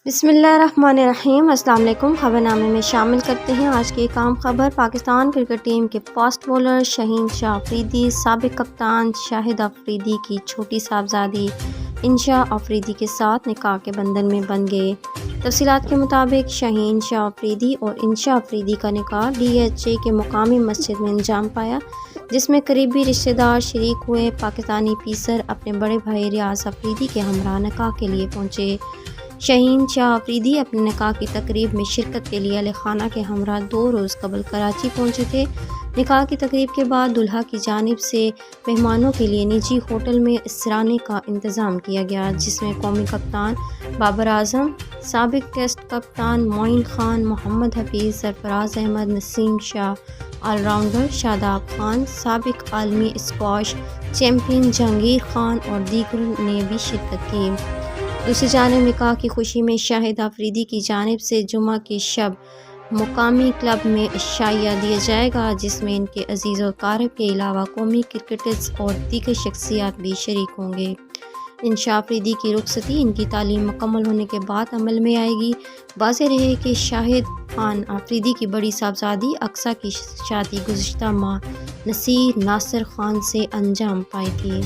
بسم اللہ الرحمن الرحیم۔ السلام علیکم۔ خبر نامے میں شامل کرتے ہیں آج کی ایک اہم خبر۔ پاکستان کرکٹ ٹیم کے فاسٹ بولر شہین شاہ آفریدی سابق کپتان شاہد آفریدی کی چھوٹی صاحبزادی انشا آفریدی کے ساتھ نکاح کے بندھن میں بندھ گئے۔ تفصیلات کے مطابق شہین شاہ آفریدی اور انشا آفریدی کا نکاح DHA کے مقامی مسجد میں انجام پایا، جس میں قریبی رشتہ دار شریک ہوئے۔ پاکستانی پیسر اپنے بڑے بھائی ریاض آفریدی کے ہمراہ نکاح کے لیے پہنچے۔ شہین شاہ آفریدی اپنے نکاح کی تقریب میں شرکت کے لیے اہل خانہ کے ہمراہ 2 روز قبل کراچی پہنچے تھے۔ نکاح کی تقریب کے بعد دلہا کی جانب سے مہمانوں کے لیے نجی ہوٹل میں استرانے کا انتظام کیا گیا، جس میں قومی کپتان بابر اعظم، سابق ٹیسٹ کپتان معین خان، محمد حفیظ، سرفراز احمد، نسیم شاہ، آل راؤنڈر شاداب خان، سابق عالمی اسکواش چیمپئن جہانگیر خان اور دیگر نے بھی شرکت کی۔ دوسری جانب نکاح کی خوشی میں شاہد آفریدی کی جانب سے جمعہ کی شب مقامی کلب میں عشائیہ دیا جائے گا، جس میں ان کے عزیز و اقارب کے علاوہ قومی کرکٹرز اور دیگر شخصیات بھی شریک ہوں گے۔ انشا آفریدی کی رخصتی ان کی تعلیم مکمل ہونے کے بعد عمل میں آئے گی۔ واضح رہے کہ شاہد خان آفریدی کی بڑی صاحبزادی اقصیٰ کی شادی گزشتہ ماہ نصیر ناصر خان سے انجام پائی تھی۔